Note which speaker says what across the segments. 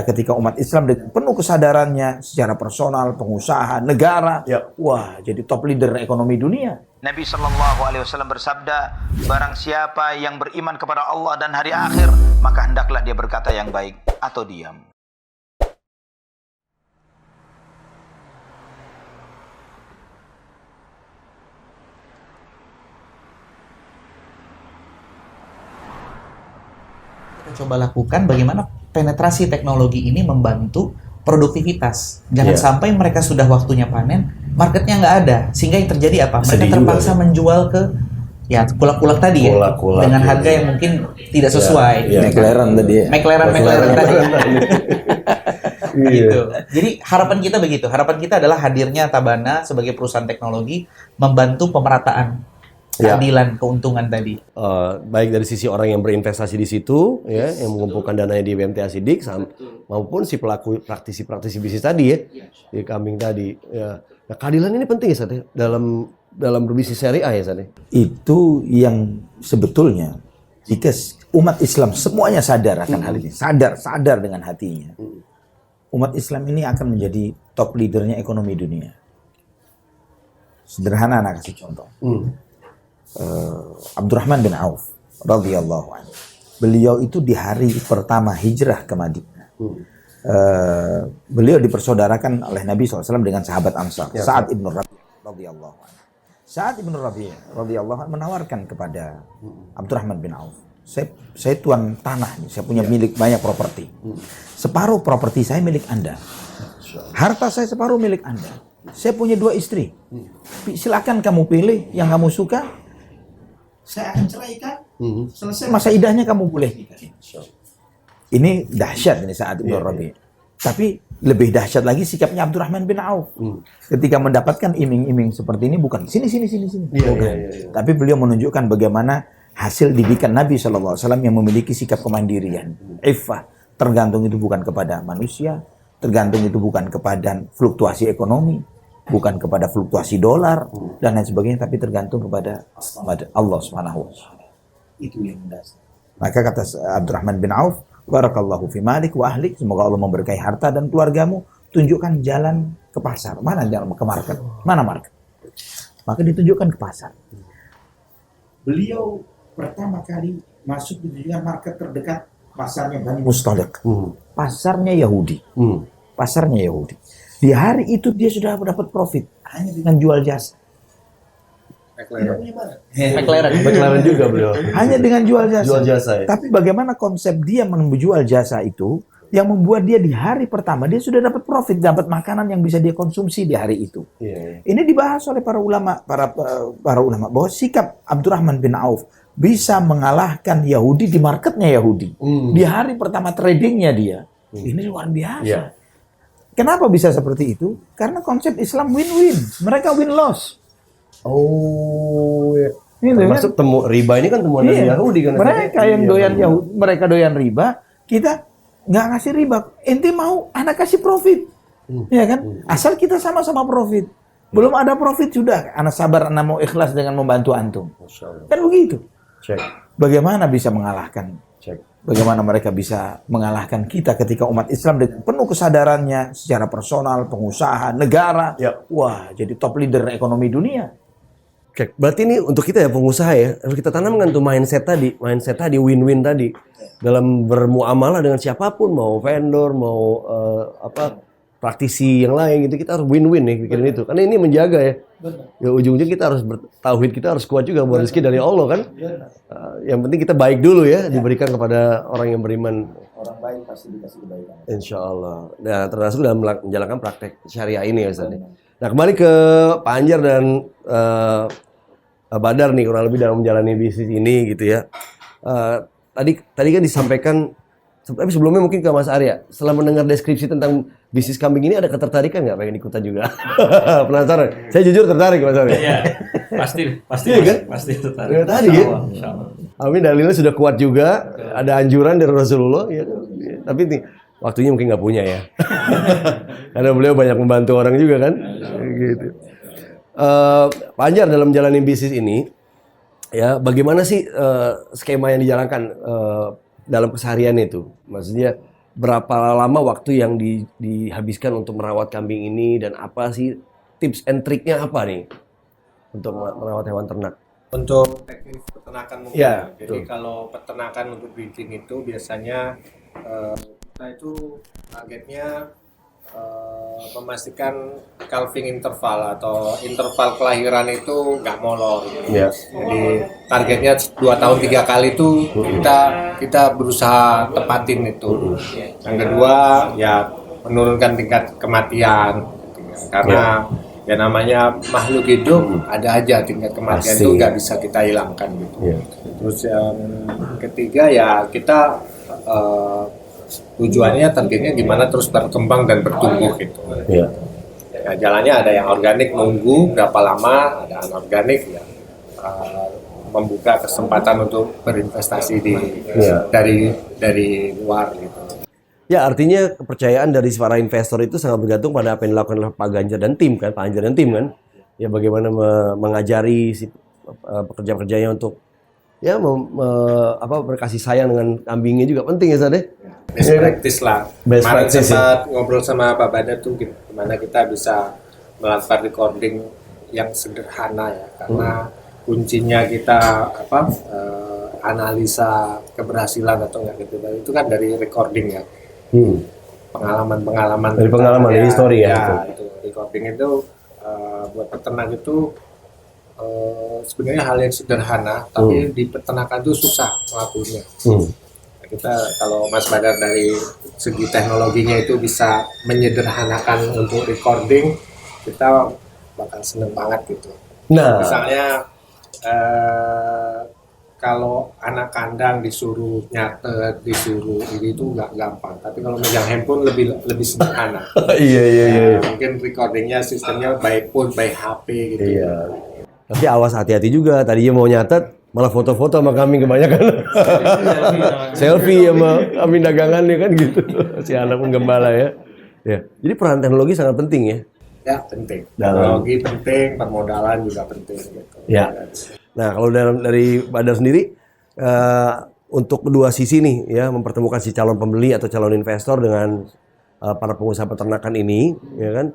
Speaker 1: Ketika umat Islam dengan penuh kesadarannya secara personal, pengusaha, negara, wah jadi top leader ekonomi dunia.
Speaker 2: Nabi SAW bersabda, barang siapa yang beriman kepada Allah dan hari akhir, maka hendaklah dia berkata yang baik atau diam.
Speaker 3: Kita coba lakukan bagaimana penetrasi teknologi ini membantu produktivitas. Jangan sampai mereka sudah waktunya panen, marketnya nggak ada. Sehingga yang terjadi apa? Mereka terpaksa menjual ke kulak-kulak tadi dengan harga yang mungkin tidak sesuai.
Speaker 1: McLaren tadi ya.
Speaker 3: McLaren tadi. Gitu. Jadi harapan kita begitu. Harapan kita adalah hadirnya Tabana sebagai perusahaan teknologi membantu pemerataan keadilan keuntungan tadi.
Speaker 4: Baik dari sisi orang yang berinvestasi di situ, ya, yang mengumpulkan dananya di BMT Asidik, maupun si pelaku praktisi bisnis tadi ya, di kambing tadi. Ya. Nah, keadilan ini penting ya, Sat, ya, dalam berbisnis syariah ya, Sat, ya?
Speaker 1: Itu yang sebetulnya jika umat Islam semuanya sadar akan hal ini, sadar dengan hatinya, umat Islam ini akan menjadi top leadernya ekonomi dunia. Sederhana, anak kasih contoh. Abdurrahman bin Auf radhiyallahu anhu. Beliau itu di hari pertama hijrah ke Madinah. Beliau dipersaudarakan oleh Nabi SAW dengan sahabat Ansar, Sa'ad ibn Rabi' radhiyallahu anhu. Sa'ad ibn Rabi' radhiyallahu anhu menawarkan kepada Abdurrahman bin Auf, saya tuan tanah nih, saya punya milik banyak properti. Separuh properti saya milik Anda. Harta saya separuh milik Anda. Saya punya 2 istri. Silakan kamu pilih yang kamu suka. Saya akan ceraikan. Selesai masa idahnya kamu boleh nikahin. Ini dahsyat ini Sa'ad bin Rabi'. Tapi lebih dahsyat lagi sikapnya Abdurrahman bin Auf. Ketika mendapatkan iming-iming seperti ini, bukan sini. Tapi beliau menunjukkan bagaimana hasil didikan Nabi SAW yang memiliki sikap kemandirian. Iffah. Tergantung itu bukan kepada manusia. Tergantung itu bukan kepada fluktuasi ekonomi, bukan kepada fluktuasi dolar dan lain sebagainya, tapi tergantung kepada Allah Subhanahu wa taala. Itu yang mendasar. Maka kata Abdurrahman bin Auf, barakallahu fi malik wa ahlik, semoga Allah memberkahi harta dan keluargamu, tunjukkan jalan ke pasar. Mana jalan ke market? Mana market? Maka ditunjukkan ke pasar. Beliau pertama kali masuk di market terdekat, pasarnya Bani Mustaliq. Pasarnya Yahudi. Pasarnya Yahudi. Di hari itu dia sudah dapat profit hanya dengan jual jasa.
Speaker 4: McLaren juga beliau.
Speaker 1: Hanya dengan jual jasa.
Speaker 4: Jual jasa ya.
Speaker 1: Tapi bagaimana konsep dia menjual jasa itu yang membuat dia di hari pertama dia sudah dapat profit, dapat makanan yang bisa dia konsumsi di hari itu. Ini dibahas oleh para ulama bahwa sikap Abdurrahman bin Auf bisa mengalahkan Yahudi di marketnya Yahudi. Di hari pertama tradingnya dia. Ini luar biasa. Kenapa bisa seperti itu? Karena konsep Islam win-win. Mereka win-loss.
Speaker 4: Oh, ya.
Speaker 1: Termasuk
Speaker 4: riba ini kan temuan dari Yahudi kan.
Speaker 1: Mereka yang doyan Yahudi, mereka doyan riba, kita nggak ngasih riba. Ente mau, anak kasih profit. Ya kan? Asal kita sama-sama profit. Belum ada profit sudah, anak sabar, anak mau ikhlas dengan membantu antum. Kan begitu. Bagaimana bisa mengalahkan? Bagaimana mereka bisa mengalahkan kita ketika umat Islam dengan penuh kesadarannya secara personal, pengusaha, negara, wah jadi top leader ekonomi dunia.
Speaker 4: Oke, berarti ini untuk kita ya pengusaha ya, harus kita tanamkan tuh mindset tadi win-win tadi dalam bermuamalah dengan siapapun, mau vendor, mau praktisi yang lain gitu, kita harus win-win nih pikirin itu, karena ini menjaga ya. Ya ujung-ujung kita harus bertauhid, kita harus kuat juga bahwa rezeki dari Allah kan. Yang penting kita baik dulu ya, diberikan kepada orang yang beriman.
Speaker 1: Orang baik pasti dikasih kebaikan.
Speaker 4: Insya Allah. Nah, termasuk dalam menjalankan praktek syariah ini ya Ustaz. Nah, kembali ke Pak Anjar dan Badar nih kurang lebih dalam menjalani bisnis ini gitu ya. Tadi kan disampaikan, tapi sebelumnya mungkin ke Mas Arya, setelah mendengar deskripsi tentang bisnis kambing ini ada ketertarikan nggak pengen ikutan juga? Penasaran? Saya jujur tertarik Mas Arya.
Speaker 5: Iya, pasti
Speaker 4: ya, kan?
Speaker 5: Pasti tertarik.
Speaker 4: Ya, tadi ya. Amin, dalilnya sudah kuat juga, ada anjuran dari Rasulullah. Ya. Tapi nih, waktunya mungkin nggak punya ya. Karena beliau banyak membantu orang juga kan. Gitu. Pak Anjar dalam menjalani bisnis ini, ya bagaimana sih skema yang dijalankan dalam keseharian itu? Maksudnya berapa lama waktu yang dihabiskan untuk merawat kambing ini dan apa sih tips and triknya apa nih untuk merawat hewan ternak?
Speaker 5: Untuk teknis peternakan mungkin.
Speaker 4: Ya,
Speaker 5: Jadi
Speaker 4: betul.
Speaker 5: kalau peternakan untuk breeding itu biasanya kita itu targetnya memastikan calving interval atau interval kelahiran itu nggak molor.
Speaker 4: Ya.
Speaker 5: Jadi targetnya 2 tahun 3 kali itu kita berusaha tepatin itu. Yang kedua ya menurunkan tingkat kematian karena ya namanya makhluk hidup ada aja tingkat kematian
Speaker 4: Pasti.
Speaker 5: itu nggak bisa kita hilangkan gitu.
Speaker 4: Ya.
Speaker 5: Terus yang ketiga ya kita tujuannya targetnya gimana terus berkembang dan bertumbuh gitu.
Speaker 4: Ya.
Speaker 5: Ya, jalannya ada yang organik nunggu berapa lama, ada anorganik ya membuka kesempatan untuk berinvestasi
Speaker 4: Ya.
Speaker 5: dari luar gitu.
Speaker 4: Ya, artinya kepercayaan dari para investor itu sangat bergantung pada apa yang dilakukan oleh Pak Ganjar dan tim kan, Pak Ganjar dan tim kan. Ya bagaimana mengajari si pekerja-pekerjanya untuk ya berkasih sayang dengan kambingnya juga penting ya Sad ya.
Speaker 5: Best practice lah.
Speaker 4: Best
Speaker 5: Kemarin
Speaker 4: practice,
Speaker 5: sempat ngobrol sama Pak Badar tuh gimana kita bisa melakukan recording yang sederhana ya, karena kuncinya kita analisa keberhasilan atau enggak gitu itu kan dari recording ya. Pengalaman-pengalaman
Speaker 4: Dari pengalaman, dari histori ya,
Speaker 5: ya itu recording itu buat peternak itu sebenarnya hal yang sederhana tapi di peternakan itu susah melakukannya. Kita kalau Mas Badar dari segi teknologinya itu bisa menyederhanakan untuk recording, kita bakal seneng banget gitu.
Speaker 4: Nah,
Speaker 5: Misalnya kalau anak kandang disuruh nyatet, disuruh ini itu nggak gampang. Tapi kalau megang handphone lebih sederhana.
Speaker 4: iya.
Speaker 5: Mungkin recordingnya sistemnya by phone, by HP gitu.
Speaker 4: Iya. Tapi awas hati-hati juga. Tadinya mau nyatet, malah foto-foto sama kambing kebanyakan. Selfie sama kambing dagangannya kan gitu. Si anak penggembala ya. Ya. Jadi peran teknologi sangat penting ya.
Speaker 5: Ya penting. Teknologi penting, permodalan juga penting. Gitu.
Speaker 4: Ya. Nah kalau dari Badar sendiri, untuk kedua sisi nih ya, mempertemukan si calon pembeli atau calon investor dengan para pengusaha peternakan ini, ya kan,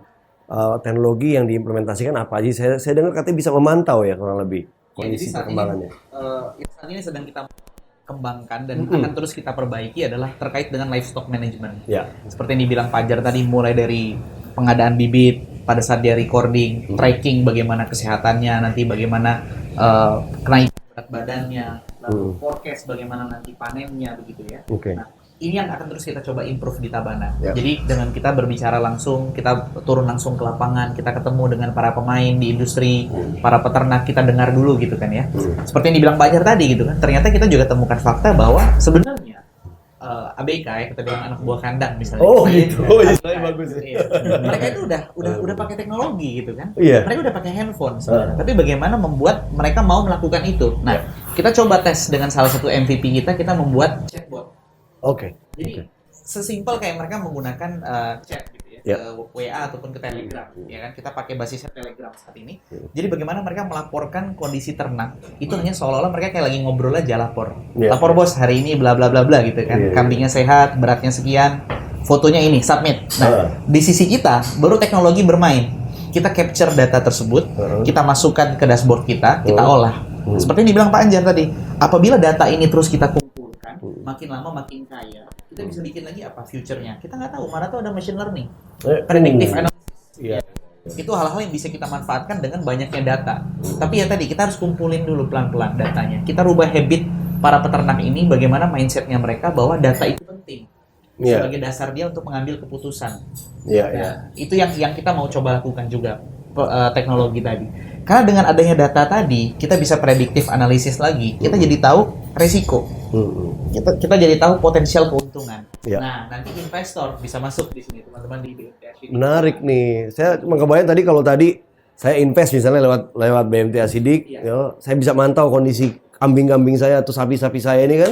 Speaker 4: teknologi yang diimplementasikan apa aja? Saya dengar katanya bisa memantau ya kurang lebih kondisi perkembangannya.
Speaker 3: Saat ini sedang kita kembangkan dan akan terus kita perbaiki adalah terkait dengan livestock management.
Speaker 4: Ya.
Speaker 3: Seperti yang dibilang Fajar tadi, mulai dari pengadaan bibit pada saat dia recording, tracking bagaimana kesehatannya, nanti bagaimana kenaikan berat badannya, lalu forecast bagaimana nanti panennya begitu ya.
Speaker 4: Oke.
Speaker 3: Nah, ini yang akan terus kita coba improve di Tabana.
Speaker 4: Ya.
Speaker 3: Jadi dengan kita berbicara langsung, kita turun langsung ke lapangan, kita ketemu dengan para pemain di industri, para peternak, kita dengar dulu gitu kan ya. Seperti yang dibilang Fajar tadi gitu kan, ternyata kita juga temukan fakta bahwa sebenarnya ABK ya, kita bilang anak buah kandang misalnya.
Speaker 4: Oh,
Speaker 3: Kita
Speaker 4: gitu.
Speaker 3: ya,
Speaker 4: Oh,
Speaker 3: ABK,
Speaker 4: istilahnya bagus ya.
Speaker 3: iya. Mereka itu udah pakai teknologi gitu kan.
Speaker 4: Iya.
Speaker 3: Mereka udah pakai handphone sebenarnya. Tapi bagaimana membuat mereka mau melakukan itu? Nah, kita coba tes dengan salah satu MVP kita membuat chatbot.
Speaker 4: Oke.
Speaker 3: Jadi sesimpel kayak mereka menggunakan chat gitu ya,
Speaker 4: Ya.
Speaker 3: ke WA ataupun ke Telegram, ya kan? Kita pakai basisnya Telegram saat ini. Jadi bagaimana mereka melaporkan kondisi ternak itu hanya seolah-olah mereka kayak lagi ngobrol aja, lapor.
Speaker 4: Ya.
Speaker 3: Lapor bos, hari ini bla bla bla bla gitu kan.
Speaker 4: Ya.
Speaker 3: Kambingnya sehat, beratnya sekian, fotonya ini, submit. Nah, di sisi kita baru teknologi bermain. Kita capture data tersebut, kita masukkan ke dashboard kita olah. Seperti yang dibilang Pak Anjar tadi, apabila data ini terus kita kumpulkan, makin lama makin kaya, kita bisa bikin lagi apa future-nya. Kita nggak tahu, mana tuh ada machine learning, predictive analysis.
Speaker 4: Iya.
Speaker 3: Itu hal-hal yang bisa kita manfaatkan dengan banyaknya data. Tapi ya tadi, kita harus kumpulin dulu pelan-pelan datanya. Kita rubah habit para peternak ini, bagaimana mindset-nya mereka bahwa data itu penting.
Speaker 4: Iya.
Speaker 3: Sebagai dasar dia untuk mengambil keputusan.
Speaker 4: Iya,
Speaker 3: Nah,
Speaker 4: iya.
Speaker 3: itu yang kita mau coba lakukan juga, teknologi tadi. Karena dengan adanya data tadi, kita bisa prediktif analisis lagi. Kita jadi tahu resiko. Kita jadi tahu potensial keuntungan.
Speaker 4: Ya.
Speaker 3: Nah, nanti investor bisa masuk di sini, teman-teman di BMT.
Speaker 4: Menarik nih. Saya cuma kebayang tadi kalau tadi saya invest misalnya lewat BMT Asidik, ya, saya bisa mantau kondisi kambing-kambing saya atau sapi-sapi saya ini kan.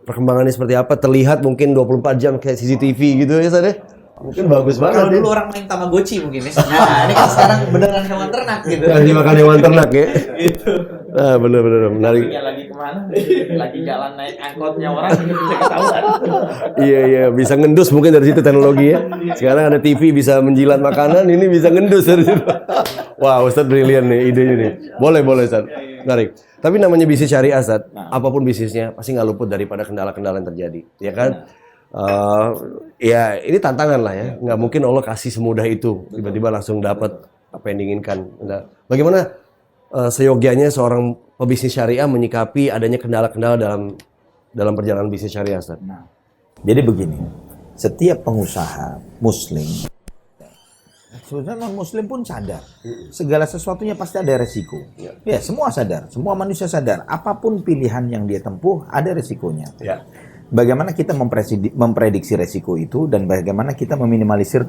Speaker 4: Perkembangannya seperti apa, terlihat mungkin 24 jam kayak CCTV gitu ya, Sad. Mungkin bagus banget.
Speaker 3: Kalau dulu orang main Tamagotchi mungkin ya. Nah, ini kan sekarang beneran hewan ternak gitu.
Speaker 4: Yang dimakan hewan ternak ya. Nah, bener-bener menarik.
Speaker 3: Lagi kemana? Lagi jalan naik angkotnya orang bisa ketahuan.
Speaker 4: Iya, bisa ngendus mungkin dari situ teknologi ya. Sekarang ada TV bisa menjilat makanan, ini bisa ngendus dari situ. Wah, Ustadz brilian nih idenya nih. Boleh Ustadz. Menarik. Tapi namanya bisnis syariah, Ustadz. Apapun bisnisnya pasti nggak luput daripada kendala-kendala yang terjadi, ya kan? Ya ini tantangan lah ya. Nggak mungkin Allah kasih semudah itu tiba-tiba langsung dapat apa yang diinginkan. Bagaimana seyogianya seorang pebisnis syariah menyikapi adanya kendala-kendala dalam perjalanan bisnis syariah, Ustaz?
Speaker 1: Nah, jadi begini, setiap pengusaha Muslim, sebenarnya non Muslim pun sadar, segala sesuatunya pasti ada resiko. Ya, semua sadar, semua manusia sadar. Apapun pilihan yang dia tempuh, ada resikonya.
Speaker 4: Ya.
Speaker 1: Bagaimana kita memprediksi resiko itu dan bagaimana kita meminimalisir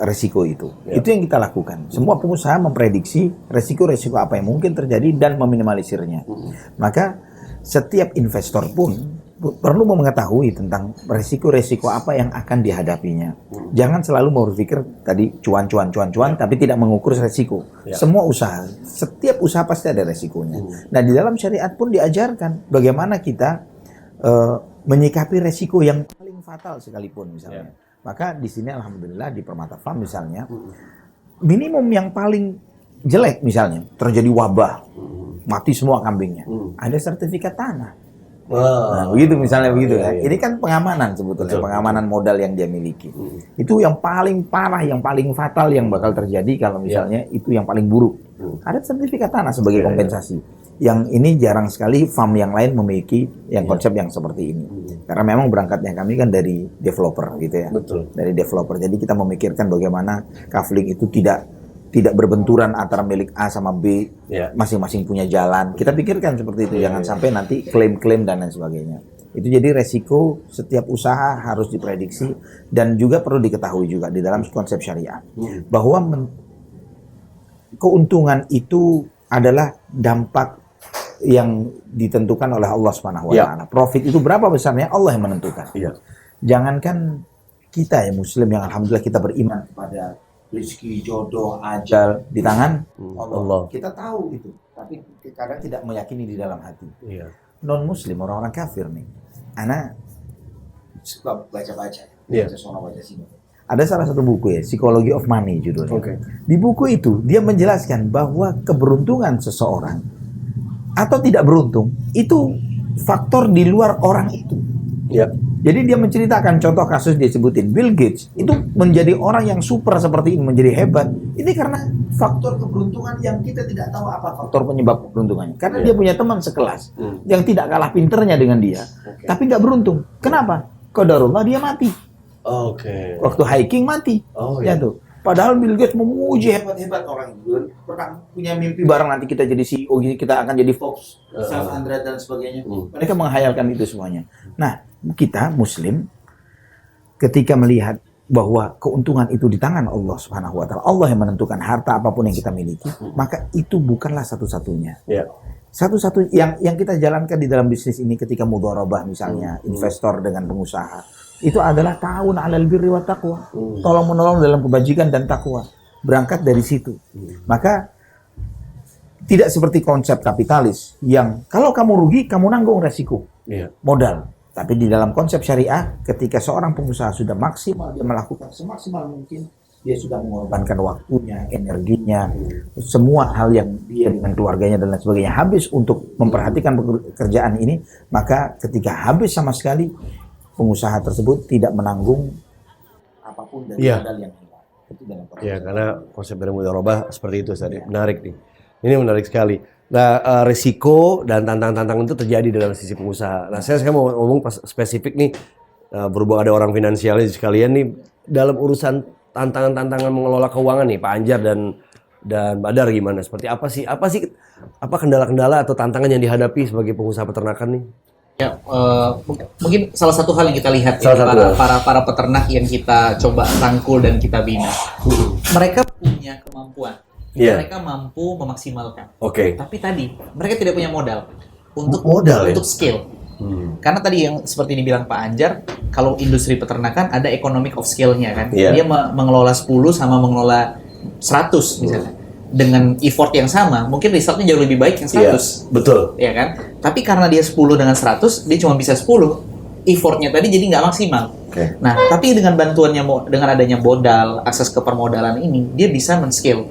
Speaker 1: resiko itu. Ya. Itu yang kita lakukan. Semua pengusaha memprediksi resiko-resiko apa yang mungkin terjadi dan meminimalisirnya. Maka setiap investor pun perlu mengetahui tentang resiko-resiko apa yang akan dihadapinya. Jangan selalu berpikir tadi cuan tapi tidak mengukur resiko. Ya. Semua usaha, setiap usaha pasti ada resikonya. Nah, di dalam syariat pun diajarkan bagaimana kita menyikapi resiko yang paling fatal sekalipun misalnya. Maka di sini alhamdulillah di Permata Farm misalnya minimum yang paling jelek misalnya terjadi wabah, mati semua kambingnya. Ada sertifikat tanah. Nah, begitu misalnya begitu ya. Ini kan pengamanan sebetulnya, pengamanan modal yang dia miliki. Itu yang paling parah, yang paling fatal yang bakal terjadi kalau misalnya itu yang paling buruk. Ada sertifikat tanah sebagai kompensasi. Yang ini jarang sekali farm yang lain memiliki yang konsep yang seperti ini. Karena memang berangkatnya kami kan dari developer gitu ya.
Speaker 4: Betul.
Speaker 1: Dari developer. Jadi kita memikirkan bagaimana kafling itu tidak berbenturan antara milik A sama B, masing-masing punya jalan. Kita pikirkan seperti itu, jangan sampai nanti klaim-klaim dan lain sebagainya. Itu jadi resiko setiap usaha harus diprediksi dan juga perlu diketahui juga di dalam konsep syariah bahwa keuntungan itu adalah dampak yang ditentukan oleh Allah Subhanahu wa taala. Profit itu berapa besarnya Allah yang menentukan. Jangankan kita ya Muslim yang alhamdulillah kita beriman kepada rezeki, jodoh, ajal di tangan Allah. Kita tahu itu, tapi kadang tidak meyakini di dalam hati. Non Muslim, orang-orang kafir nih. Ana suka baca-baca, baca sono baca sini. Ada salah satu buku ya, Psychology of Money judulnya. Di buku itu dia menjelaskan bahwa keberuntungan seseorang atau tidak beruntung itu faktor di luar orang itu. Jadi dia menceritakan contoh kasus dia sebutin Bill Gates itu menjadi orang yang super seperti ini, menjadi hebat. Ini karena faktor keberuntungan yang kita tidak tahu apa faktor penyebab keberuntungannya. Karena dia punya teman sekelas yang tidak kalah pinternya dengan dia, tapi nggak beruntung. Kenapa? Qadarullah dia mati. Waktu hiking mati. Tuh. Padahal Bill Gates memuji hebat-hebat orang itu. Pernah punya mimpi bareng nanti kita jadi CEO, kita akan jadi Forbes, Self-Andread dan sebagainya. Mereka menghayalkan itu semuanya. Nah, kita Muslim ketika melihat bahwa keuntungan itu di tangan Allah Subhanahu wa taala, Allah yang menentukan harta apapun yang kita miliki, maka itu bukanlah satu-satunya. Satu-satu yang kita jalankan di dalam bisnis ini ketika mudharabah misalnya, investor dengan pengusaha. Itu adalah ta'awun 'alal birri wat taqwa. Tolong-menolong dalam kebajikan dan takwa. Berangkat dari situ. Maka tidak seperti konsep kapitalis yang kalau kamu rugi, kamu nanggung resiko modal. Tapi di dalam konsep syariah, ketika seorang pengusaha sudah maksimal, dia melakukan semaksimal mungkin, dia sudah mengorbankan waktunya, energinya, semua hal yang dia dengan keluarganya dan lain sebagainya habis untuk memperhatikan pekerjaan ini, maka ketika habis sama sekali, pengusaha tersebut tidak menanggung apapun dari modal yang hilang. Itu dalam
Speaker 4: karena konsep dari mudharabah seperti itu tadi. Menarik nih. Ini menarik sekali. Nah, risiko dan tantangan-tantangan itu terjadi dalam sisi pengusaha. Nah, saya mau ngomong spesifik nih, berhubung ada orang finansialis sekalian nih, dalam urusan tantangan-tantangan mengelola keuangan nih, Pak Anjar dan Badar gimana? Seperti apa sih kendala-kendala atau tantangan yang dihadapi sebagai pengusaha peternakan nih?
Speaker 3: Ya, mungkin salah satu hal yang kita lihat para peternak yang kita coba rangkul dan kita bina, mereka punya kemampuan, mereka mampu memaksimalkan. Tapi tadi mereka tidak punya modal untuk skill. Karena tadi yang seperti dibilang Pak Anjar, kalau industri peternakan ada economic of scale-nya kan.
Speaker 4: Iya.
Speaker 3: Dia mengelola 10 sama mengelola 100 misalnya. Dengan effort yang sama, mungkin resultnya jauh lebih baik yang 100.
Speaker 4: Betul.
Speaker 3: Ya kan? Tapi karena dia 10 dengan 100, dia cuma bisa 10. Effortnya tadi jadi nggak maksimal.
Speaker 4: Oke.
Speaker 3: Nah, tapi dengan bantuannya, dengan adanya modal, akses ke permodalan ini, dia bisa men-scale.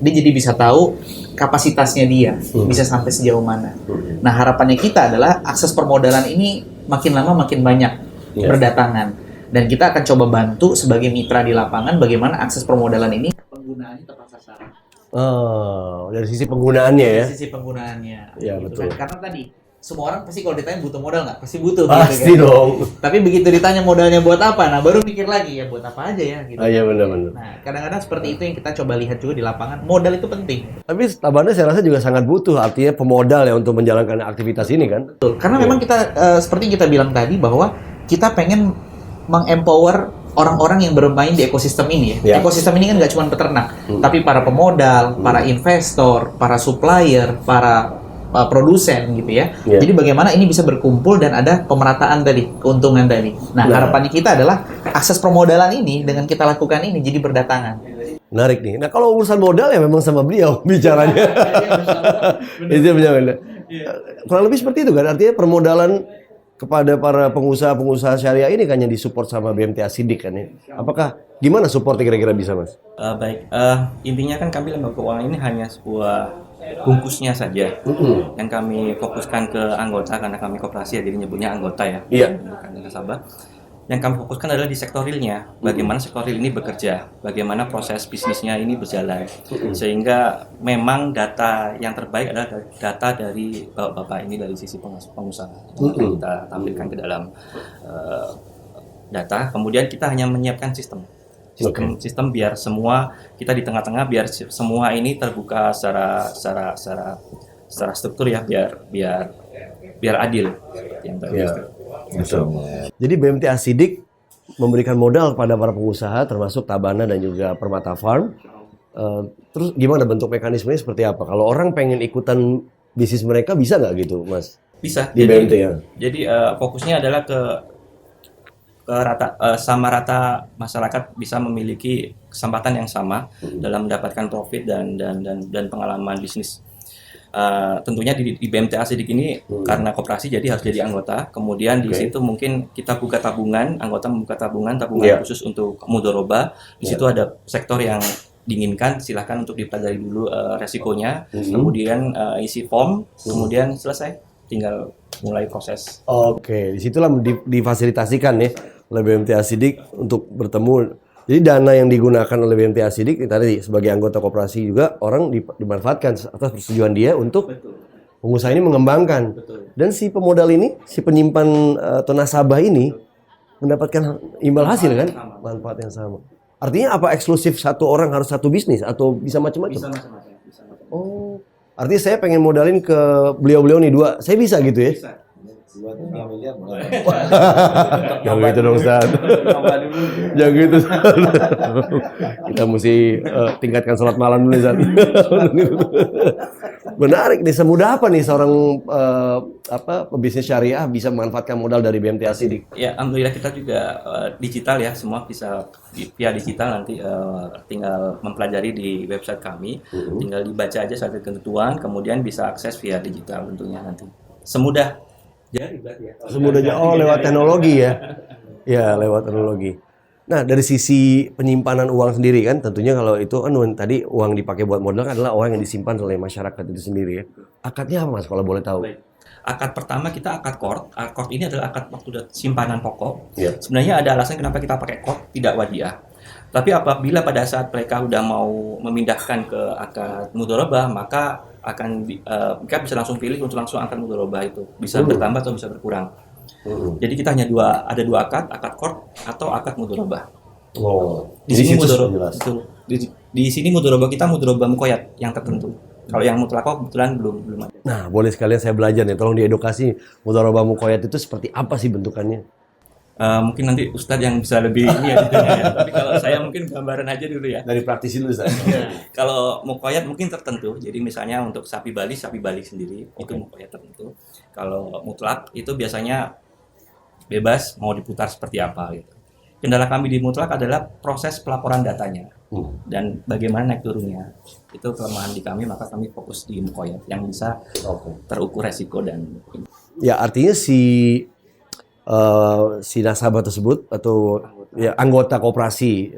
Speaker 3: Dia jadi bisa tahu kapasitasnya dia, bisa sampai sejauh mana. Nah, harapannya kita adalah akses permodalan ini makin lama makin banyak berdatangan. Dan kita akan coba bantu sebagai mitra di lapangan bagaimana akses permodalan ini penggunaannya tepat sasaran.
Speaker 4: Oh, dari sisi penggunaannya ya.
Speaker 3: Dari sisi penggunaannya.
Speaker 4: Iya,
Speaker 3: gitu
Speaker 4: betul.
Speaker 3: kan. Karena tadi semua orang pasti kalau ditanya butuh modal nggak? Pasti butuh.
Speaker 4: Pasti
Speaker 3: gitu, kan?
Speaker 4: dong.
Speaker 3: Tapi begitu ditanya modalnya buat apa, nah baru mikir lagi ya buat apa aja ya. Gitu.
Speaker 4: Iya benar-benar.
Speaker 3: Nah kadang-kadang seperti itu yang kita coba lihat juga di lapangan. Modal itu penting.
Speaker 4: Tapi Tabanan saya rasa juga sangat butuh, artinya pemodal ya untuk menjalankan aktivitas ini kan.
Speaker 3: Betul. Karena memang kita seperti kita bilang tadi bahwa kita pengen mengempower orang-orang yang bermain di ekosistem ini ya. Ekosistem ini kan nggak cuma peternak, tapi para pemodal, para investor, para supplier, para produsen gitu ya. Jadi bagaimana ini bisa berkumpul dan ada pemerataan tadi, keuntungan tadi. Nah, harapannya kita adalah akses permodalan ini dengan kita lakukan ini jadi berdatangan.
Speaker 4: Menarik nih. Nah kalau urusan modal ya memang sama beliau bicaranya. Itu benar. Kurang lebih seperti itu kan. Artinya permodalan kepada para pengusaha-pengusaha syariah ini kan yang disupport sama BMTA Sidik kan ya. Apakah gimana supportnya kira-kira bisa Mas?
Speaker 6: Baik, intinya kan kami lembaga keuangan ini hanya sebuah bungkusnya saja yang kami fokuskan ke anggota karena kami koperasi ya, jadi nyebutnya anggota ya, bukan nasabah. Yang kami fokuskan adalah di sektor realnya, bagaimana sektor real ini bekerja, bagaimana proses bisnisnya ini berjalan, sehingga memang data yang terbaik adalah data dari bapak ini dari sisi pengusaha. Kita tampilkan ke dalam data, kemudian kita hanya menyiapkan sistem biar semua kita di tengah-tengah, biar semua ini terbuka secara struktur ya, biar adil yang tadi.
Speaker 4: Jadi BMTA Sidik memberikan modal kepada para pengusaha termasuk Tabana dan juga Permata Farm. Terus gimana bentuk mekanismenya seperti apa? Kalau orang pengen ikutan bisnis mereka bisa nggak gitu, Mas?
Speaker 6: Bisa.
Speaker 4: Di BMTA.
Speaker 6: Jadi fokusnya adalah ke rata, sama rata masyarakat bisa memiliki kesempatan yang sama dalam mendapatkan profit dan pengalaman bisnis. Tentunya di BMTA Sidik ini karena koperasi jadi harus jadi anggota. Kemudian di situ mungkin kita buka tabungan, anggota membuka tabungan khusus untuk mudoroba. Di situ ada sektor yang diinginkan, silahkan untuk dipelajari dulu resikonya. Kemudian isi form, kemudian selesai, tinggal mulai proses.
Speaker 4: Oke, disitulah difasilitasikan ya oleh BMTA Sidik untuk bertemu. Jadi dana yang digunakan oleh BMTA Sidik tadi sebagai anggota koperasi juga orang dimanfaatkan atas persetujuan dia untuk pengusaha ini mengembangkan. Dan si pemodal ini, si penyimpan atau nasabah ini mendapatkan imbal hasil kan, manfaat yang sama. Artinya apa eksklusif satu orang harus satu bisnis atau bisa macam-macam?
Speaker 6: Bisa macam-macam.
Speaker 4: Oh, artinya saya pengen modalin ke beliau-beliau nih dua, saya bisa gitu ya?
Speaker 6: Bisa.
Speaker 4: Jangan gitu dong Ustaz. Jangan gitu Ustaz. Kita mesti tingkatkan sholat malam dulu Ustaz. Menarik nih, semudah apa nih seorang pebisnis syariah bisa memanfaatkan modal dari BMTA Sidik?
Speaker 6: Ya, alhamdulillah kita juga digital ya, semua bisa via digital nanti tinggal mempelajari di website kami, tinggal dibaca aja satu ketentuan, kemudian bisa akses via digital tentunya nanti. Semudah jadi berarti ya.
Speaker 4: Semudahnya lewat teknologi ya. Ya, lewat teknologi. Nah, dari sisi penyimpanan uang sendiri kan tentunya kalau itu kan tadi uang dipakai buat modal adalah uang yang disimpan oleh masyarakat itu sendiri ya. Akadnya apa Mas kalau boleh tahu?
Speaker 6: Baik. Akad pertama kita akad kord. Akad ini adalah akad waktu simpanan pokok. Sebenarnya ada alasan kenapa kita pakai kord tidak wadiah. Tapi apabila pada saat mereka udah mau memindahkan ke akad mudharabah, maka akan mereka bisa langsung pilih untuk langsung akad mudharabah itu. Bisa bertambah atau bisa berkurang. Jadi kita hanya ada dua akad kord atau akad mudharabah. Di sini mudharabah di sini mudharabah kita mudharabah muqayyad yang tertentu. Kalau yang mutlaqah kebetulan belum ada.
Speaker 4: Nah, boleh sekalian saya belajar nih, tolong diedukasi mudharabah muqayyad itu seperti apa sih bentukannya?
Speaker 6: Mungkin nanti Ustadz yang bisa lebih ini ya. Tapi kalau saya mungkin gambaran aja dulu ya.
Speaker 4: Dari praktisi dulu Ustaz.
Speaker 6: Kalau mukoyat mungkin tertentu. Jadi misalnya untuk sapi Bali sendiri itu mukoyat tertentu. Kalau mutlak itu biasanya bebas mau diputar seperti apa gitu. Kendala kami di mutlak adalah proses pelaporan datanya dan bagaimana naik turunnya. Itu kelemahan di kami, maka kami fokus di mukoyat yang bisa terukur resiko dan
Speaker 4: Ya artinya si nasabah tersebut atau ya anggota koperasi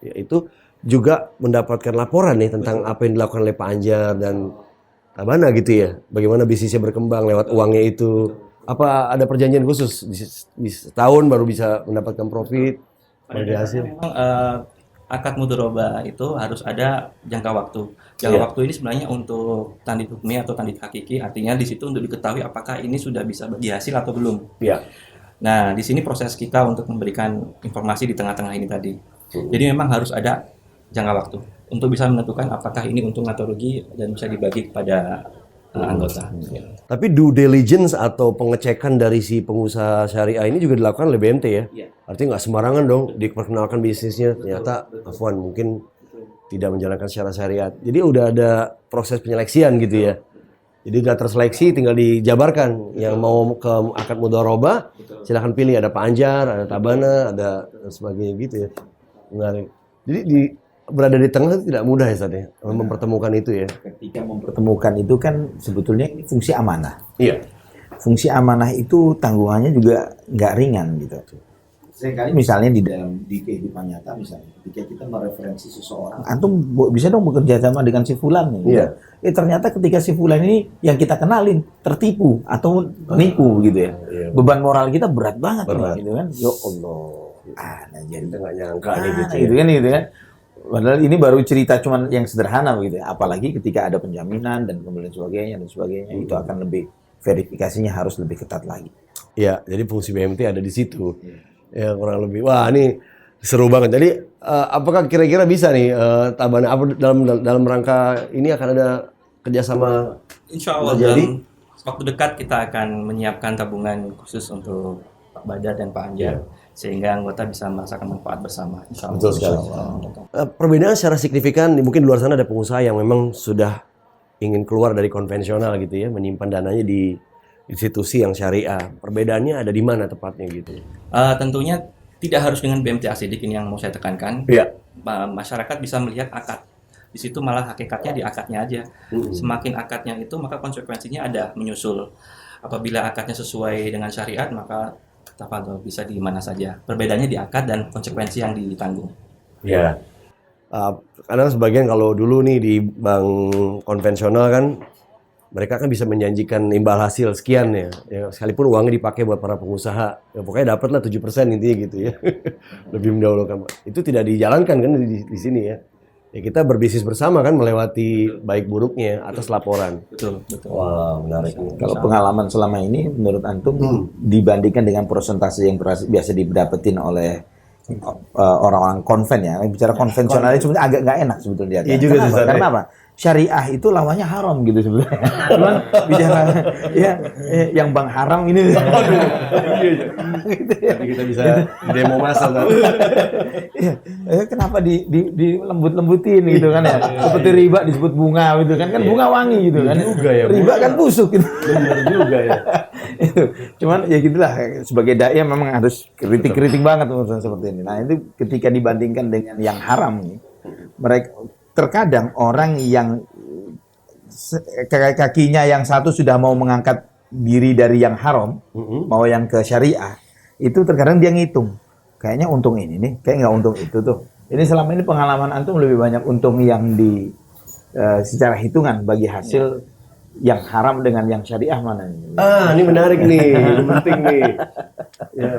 Speaker 4: ya, itu juga mendapatkan laporan nih tentang apa yang dilakukan oleh Pak Anjar dan Tabana gitu ya. Bagaimana bisnisnya berkembang lewat uangnya itu. Apa ada perjanjian khusus di setahun baru bisa mendapatkan profit dari hasil?
Speaker 6: memang akad mudoroba itu harus ada jangka waktu. Jangka waktu ini sebenarnya untuk tandid hukmi atau tandid hakiki, artinya di situ untuk diketahui apakah ini sudah bisa bagi hasil atau belum.
Speaker 4: Iya.
Speaker 6: Nah, di sini proses kita untuk memberikan informasi di tengah-tengah ini tadi. Jadi memang harus ada jangka waktu untuk bisa menentukan apakah ini untung atau rugi dan bisa dibagi kepada anggota.
Speaker 4: Tapi due diligence atau pengecekan dari si pengusaha syariah ini juga dilakukan oleh BMT ya?
Speaker 6: Iya.
Speaker 4: Artinya nggak sembarangan dong diperkenalkan bisnisnya. Ternyata Afwan mungkin tidak menjalankan secara syariat. Jadi udah ada proses penyeleksian gitu ya? Jadi udah terseleksi tinggal dijabarkan. Yang mau ke akad mudharabah silahkan pilih. Ada Pak Anjar, ada Tabana, ada dan sebagainya gitu ya. Menarik. Jadi berada di tengah itu tidak mudah ya Ustaz ya? Mempertemukan itu ya?
Speaker 1: Ketika mempertemukan itu kan sebetulnya ini fungsi amanah.
Speaker 4: Iya.
Speaker 1: Fungsi amanah itu tanggungannya juga nggak ringan gitu. Seringkali misalnya di kehidupan nyata misalnya ketika kita mereferensi seseorang, antum bisa dong bekerja sama dengan si fulan nih. Gitu.
Speaker 4: Iya.
Speaker 1: Ternyata ketika si fulan ini yang kita kenalin tertipu atau nipu gitu ya.
Speaker 4: Iya.
Speaker 1: Beban moral kita berat banget
Speaker 4: Berat.
Speaker 1: nih, gitu kan. Ya Allah. Nah jadi
Speaker 4: Kita nggak nyangka nih gitu ya.
Speaker 1: gitu kan. Padahal ini baru cerita cuman yang sederhana begitu ya. Apalagi ketika ada penjaminan dan kemudian sebagainya itu akan lebih verifikasinya harus lebih ketat lagi.
Speaker 4: Iya, jadi fungsi BMT ada di situ. Ya kurang lebih. Wah, ini seru banget. Jadi apakah kira-kira bisa nih Tabana apa dalam rangka ini akan ada kerjasama?
Speaker 6: Insya Allah
Speaker 4: Jadi?
Speaker 6: dalam waktu dekat kita akan menyiapkan tabungan khusus untuk Pak Badar dan Pak Anjar sehingga anggota bisa merasakan manfaat bersama. Insya Allah.
Speaker 4: Betul sekali. Perbedaan secara signifikan mungkin di luar sana ada pengusaha yang memang sudah ingin keluar dari konvensional gitu ya, menyimpan dananya di institusi yang syariah. Perbedaannya ada di mana tepatnya gitu?
Speaker 6: Tentunya tidak harus dengan BMT Asidik ini yang mau saya tekankan.
Speaker 4: Iya.
Speaker 6: Masyarakat bisa melihat akad. Di situ malah hakikatnya di akadnya aja. Semakin akadnya itu maka konsekuensinya ada menyusul. Apabila akadnya sesuai dengan syariat maka tafadhol bisa di mana saja. Perbedaannya di akad dan konsekuensi yang ditanggung.
Speaker 4: Iya. Karena sebagian kalau dulu nih di bank konvensional kan mereka kan bisa menjanjikan imbal hasil sekian ya. Sekalipun uangnya dipakai buat para pengusaha, ya pokoknya dapatlah 7% intinya gitu ya. Lebih mendahulukan. Itu tidak dijalankan kan di sini ya. Ya kita berbisnis bersama kan melewati baik buruknya atas laporan.
Speaker 6: Betul.
Speaker 4: Wah, menarik.
Speaker 1: Kalau pengalaman selama ini menurut antum dibandingkan dengan persentase yang biasa didapetin oleh orang-orang konven ya, bicara konvensional itu sebenarnya agak nggak enak sebetulnya.
Speaker 4: Iya juga
Speaker 1: Kenapa?
Speaker 4: sih,
Speaker 1: Karena apa? Syariah itu lawannya haram gitu sebenarnya. Cuman bicara ya yang bang haram ini. Gitu ya.
Speaker 4: Jadi kita bisa demo massal kan.
Speaker 1: Iya, kenapa di lembut-lembutin gitu kan ya? Seperti riba disebut bunga gitu kan bunga wangi gitu kan.
Speaker 4: Juga ya,
Speaker 1: Riba kan busuk gitu.
Speaker 4: Benar juga ya.
Speaker 1: Cuman ya gitulah sebagai dai memang harus kritik-kritik banget urusan seperti ini. Nah, itu ketika dibandingkan dengan yang haram nih, mereka terkadang orang yang kakinya yang satu sudah mau mengangkat diri dari yang haram, mau yang ke syariah, itu terkadang dia ngitung. Kayaknya untung ini nih, kayak nggak untung itu tuh. Ini selama ini pengalaman antum lebih banyak untung yang di secara hitungan bagi hasil yang haram dengan yang syariah mana ini?
Speaker 4: Ini menarik nih, ini penting nih. Ya.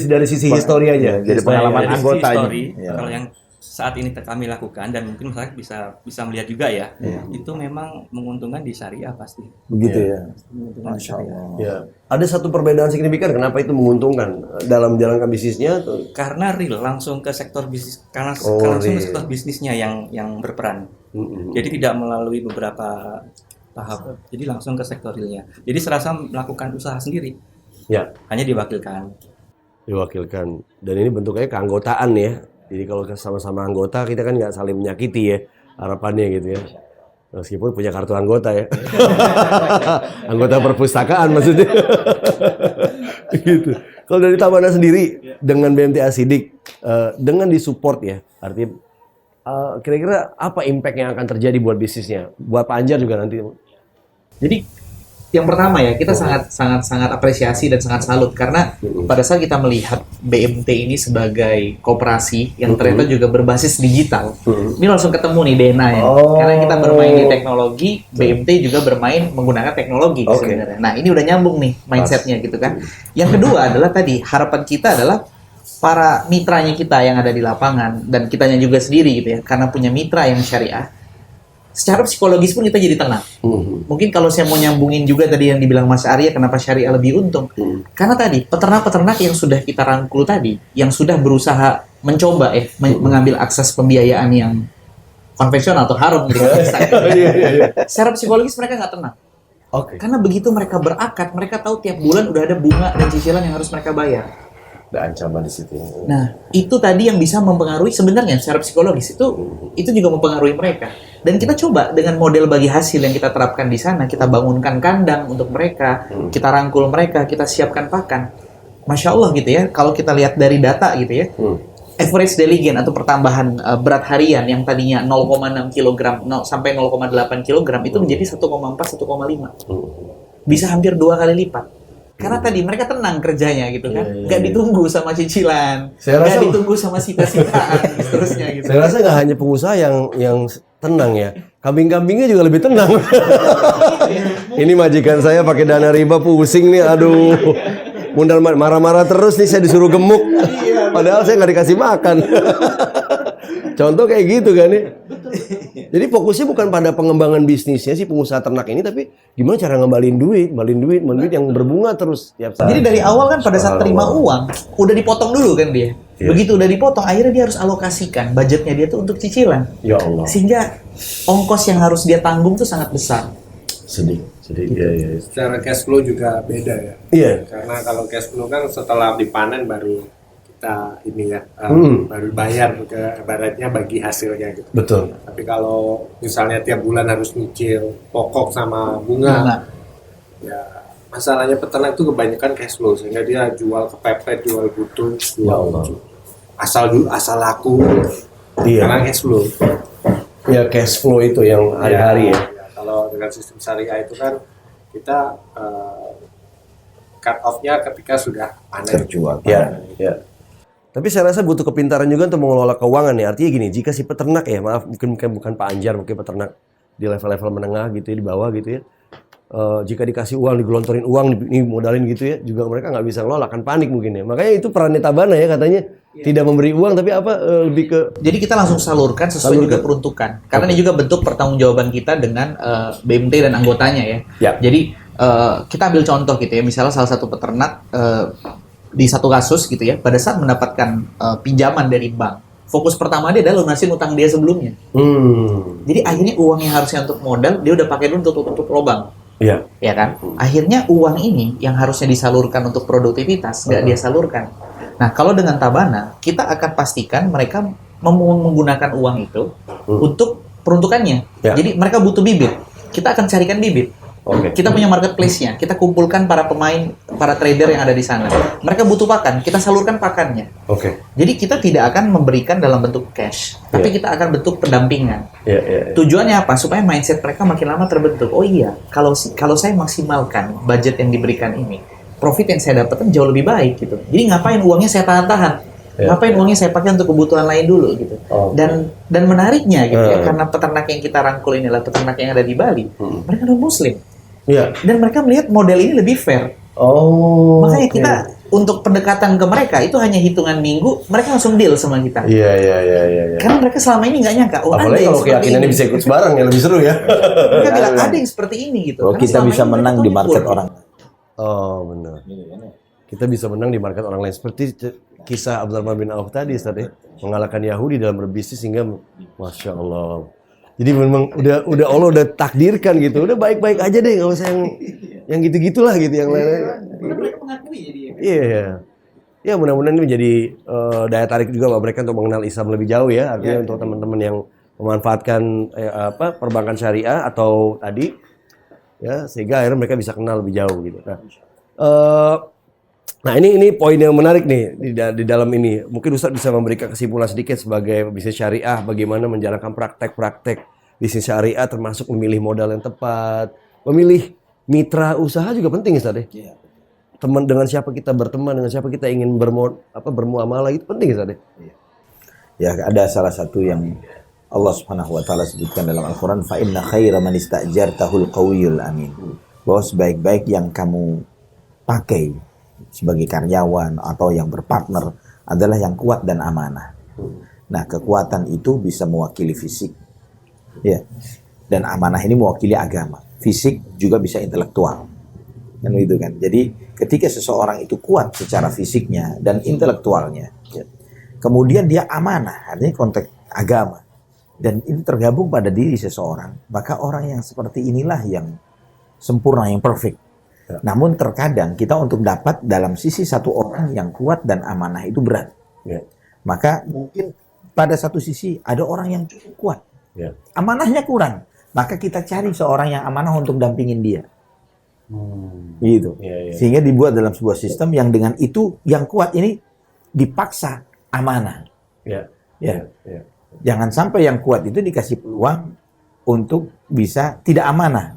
Speaker 4: Dari sisi histori aja.
Speaker 1: Jadi pengalaman
Speaker 6: Dari sisi
Speaker 1: anggota
Speaker 6: histori,
Speaker 1: ini. Ya.
Speaker 6: kalau yang saat ini kami lakukan dan mungkin masyarakat bisa melihat juga ya, itu memang menguntungkan di syariah pasti.
Speaker 1: Begitu ya.
Speaker 6: Menguntungkan di
Speaker 1: Masya
Speaker 6: syariah.
Speaker 1: Allah.
Speaker 4: Ya. Ada satu perbedaan signifikan kenapa itu menguntungkan dalam menjalankan bisnisnya?
Speaker 6: Karena real langsung ke sektor bisnis, karena
Speaker 4: Oh,
Speaker 6: langsung ke
Speaker 4: real.
Speaker 6: sektor bisnisnya yang berperan. Jadi tidak melalui beberapa tahap. Jadi langsung ke sektor realnya. Jadi serasa melakukan usaha sendiri,
Speaker 4: Ya.
Speaker 6: hanya diwakilkan.
Speaker 4: Diwakilkan. Dan ini bentuknya keanggotaan ya. Jadi kalau sama-sama anggota kita kan nggak saling menyakiti ya harapannya gitu ya. Meskipun punya kartu anggota ya. Anggota perpustakaan maksudnya. Gitu. Kalau dari Tabana sendiri dengan BMTA Sidik dengan disupport ya, artinya kira-kira apa impact yang akan terjadi buat bisnisnya? Buat Pak Anjar juga nanti.
Speaker 3: Jadi yang pertama ya, kita sangat apresiasi dan sangat salut karena pada saat kita melihat BMT ini sebagai koperasi yang ternyata juga berbasis digital, ini langsung ketemu nih DNA ya. Karena kita bermain di teknologi, BMT juga bermain menggunakan teknologi sebenarnya. Nah ini udah nyambung nih mindsetnya gitu kan. Yang kedua adalah tadi harapan kita adalah para mitranya kita yang ada di lapangan dan kitanya juga sendiri gitu ya, karena punya mitra yang syariah. Secara psikologis pun kita jadi tenang. Mungkin kalau saya mau nyambungin juga tadi yang dibilang Mas Arya, kenapa syariah lebih untung? Karena tadi peternak-peternak yang sudah kita rangkul tadi, yang sudah berusaha mencoba mengambil akses pembiayaan yang konvensional atau haram gitu. Secara psikologis mereka nggak tenang. Karena begitu mereka berakad, mereka tahu tiap bulan udah ada bunga dan cicilan yang harus mereka bayar.
Speaker 4: Ada ancaman di situ.
Speaker 3: Nah, itu tadi yang bisa mempengaruhi sebenarnya secara psikologis itu juga mempengaruhi mereka. Dan kita coba dengan model bagi hasil yang kita terapkan di sana, kita bangunkan kandang untuk mereka, kita rangkul mereka, kita siapkan pakan. Masya Allah gitu ya, kalau kita lihat dari data gitu ya, average daily gain atau pertambahan berat harian yang tadinya 0,6 kg sampai 0,8 kg itu menjadi 1,4-1,5. Bisa hampir 2 kali lipat. Karena tadi mereka tenang kerjanya gitu kan, nggak ditunggu sama cicilan, nggak ditunggu sama sita-sitaan, seterusnya gitu.
Speaker 4: Saya rasa nggak hanya pengusaha yang tenang ya, kambing-kambingnya juga lebih tenang. Ini majikan saya pakai dana riba pusing nih, aduh, mundal marah-marah terus nih, saya disuruh gemuk, padahal saya nggak dikasih makan. Contoh kayak gitu kan ya. Jadi fokusnya bukan pada pengembangan bisnisnya si pengusaha ternak ini, tapi gimana cara ngembalin duit yang berbunga terus tiap saat.
Speaker 3: Jadi dari awal kan pada saat terima uang udah dipotong dulu kan dia. Begitu udah dipotong, akhirnya dia harus alokasikan budgetnya dia tuh untuk cicilan.
Speaker 4: Ya Allah.
Speaker 3: Sehingga ongkos yang harus dia tanggung tuh sangat besar.
Speaker 4: Sedih. Iya.
Speaker 5: Secara cash flow juga beda ya.
Speaker 4: Iya.
Speaker 5: Karena kalau cash flow kan setelah dipanen baru kita ini ya, baru bayar ke baratnya bagi hasilnya gitu.
Speaker 4: Betul.
Speaker 5: Tapi kalau misalnya tiap bulan harus nyicil pokok sama bunga, ya masalahnya peternak itu kebanyakan cash flow sehingga dia jual kepepet, jual butuh, asal laku.
Speaker 4: Iya.
Speaker 5: Karena cash flow.
Speaker 4: Ya cash flow itu yang hari-hari ya.
Speaker 5: Kalau dengan sistem syariah itu kan kita cut off-nya ketika sudah panen.
Speaker 1: Terjual.
Speaker 4: Ya. Tapi saya rasa butuh kepintaran juga untuk mengelola keuangan ya. Artinya gini, jika si peternak ya, maaf mungkin bukan Pak Anjar, mungkin peternak di level-level menengah gitu ya, di bawah gitu ya. Jika dikasih uang, digelontorin uang, modalin gitu ya, juga mereka nggak bisa ngelola, akan panik mungkin ya. Makanya itu perannya Tabana ya katanya, tidak memberi uang tapi lebih ke...
Speaker 3: Jadi kita langsung salurkan sesuai juga peruntukan. Karena ini juga bentuk pertanggungjawaban kita dengan BMT dan anggotanya ya. Jadi kita ambil contoh gitu ya, misalnya salah satu peternak di satu kasus gitu ya, pada saat mendapatkan pinjaman dari bank, fokus pertama dia adalah lunasin utang dia sebelumnya. Jadi akhirnya uang yang harusnya untuk modal, dia udah pakai dulu untuk tutup lubang.
Speaker 4: Iya.
Speaker 3: Ya kan? Akhirnya uang ini yang harusnya disalurkan untuk produktivitas, nggak dia salurkan. Nah, kalau dengan Tabana, kita akan pastikan mereka menggunakan uang itu untuk peruntukannya. Jadi mereka butuh bibit. Kita akan carikan bibit. Kita punya marketplace-nya, kita kumpulkan para pemain, para trader yang ada di sana. Mereka butuh pakan, kita salurkan pakannya. Jadi kita tidak akan memberikan dalam bentuk cash, tapi kita akan bentuk pendampingan. Tujuannya apa? Supaya mindset mereka makin lama terbentuk. Oh iya, kalau saya maksimalkan budget yang diberikan ini, profit yang saya dapatkan jauh lebih baik gitu. Jadi ngapain uangnya saya tahan-tahan? Ngapain uangnya saya pakai untuk kebutuhan lain dulu gitu. Dan menariknya gitu ya, karena peternak yang kita rangkul ini adalah peternak yang ada di Bali, mereka non muslim. Dan mereka melihat model ini lebih fair. Makanya kita untuk pendekatan ke mereka itu hanya hitungan minggu, mereka langsung deal sama kita.
Speaker 4: Iya.
Speaker 3: Karena mereka selama ini nggak nyangka.
Speaker 4: Apalagi kalau keyakinannya bisa ikut bareng ya lebih seru ya.
Speaker 3: Mereka bilang ada yang seperti ini gitu.
Speaker 1: Kita bisa menang di market orang.
Speaker 4: Benar. Kita bisa menang di market orang lain seperti kisah Abdurrahman bin Auf tadi, Ustaz ya, mengalahkan Yahudi dalam berbisnis sehingga Masya Allah. Jadi memang udah Allah udah takdirkan gitu, udah baik-baik aja deh, nggak usah yang gitu-gitulah gitu yang lain.
Speaker 3: Mereka mengakui jadi.
Speaker 4: Iya. ya mudah-mudahan ini menjadi daya tarik juga buat mereka untuk mengenal Islam lebih jauh ya. Artinya untuk teman-teman yang memanfaatkan perbankan syariah atau tadi ya, sehingga akhirnya mereka bisa kenal lebih jauh gitu. Nah ini poin yang menarik nih di dalam ini. Mungkin Ustadz bisa memberikan kesimpulan sedikit sebagai bisnis syariah, bagaimana menjalankan praktek-praktek bisnis syariah, termasuk memilih modal yang tepat, memilih mitra usaha juga penting Ustadz ya. Teman, dengan siapa kita berteman, dengan siapa kita ingin bermuamalah, itu penting Ustadz ya.
Speaker 1: Ya, ada salah satu yang Allah Subhanahu wa taala sebutkan dalam Al-Qur'an, fa inna khaira man ista'jartahul qawiyul amin. Bahwa sebaik-baik yang kamu pakai sebagai karyawan atau yang berpartner adalah yang kuat dan amanah. Nah, kekuatan itu bisa mewakili fisik. Ya. Dan amanah ini mewakili agama. Fisik juga bisa intelektual. Kan itu kan. Jadi, ketika seseorang itu kuat secara fisiknya dan intelektualnya, ya, kemudian dia amanah, artinya konteks agama, dan ini tergabung pada diri seseorang, maka orang yang seperti inilah yang sempurna, yang perfect. Namun terkadang kita untuk dapat dalam sisi satu orang yang kuat dan amanah itu berat. Maka mungkin pada satu sisi ada orang yang cukup kuat, amanahnya kurang, maka kita cari seorang yang amanah untuk dampingin dia. Gitu. Sehingga dibuat dalam sebuah sistem yang dengan itu yang kuat ini dipaksa amanah. Jangan sampai yang kuat itu dikasih peluang untuk bisa tidak amanah.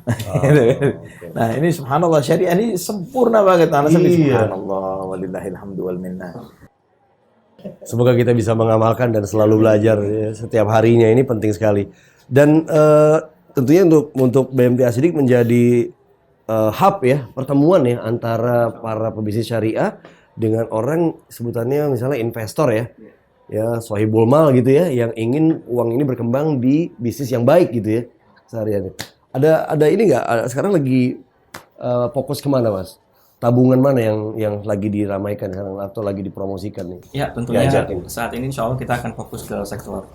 Speaker 1: Nah, ini subhanallah, syariah ini sempurna banget. Subhanallah, walillahil hamdu wal minnah.
Speaker 4: Semoga kita bisa mengamalkan dan selalu belajar ya, setiap harinya, ini penting sekali. Dan tentunya untuk BMT Asyidik menjadi hub ya, pertemuan ya antara para pebisnis syariah dengan orang sebutannya misalnya investor ya. Ya, sohibul mal gitu ya, yang ingin uang ini berkembang di bisnis yang baik gitu ya seharian. Ada ini nggak? Sekarang lagi fokus kemana Mas? Tabungan mana yang lagi diramaikan sekarang atau lagi dipromosikan nih?
Speaker 6: Ya tentunya saat ini insya Allah kita akan fokus ke sektor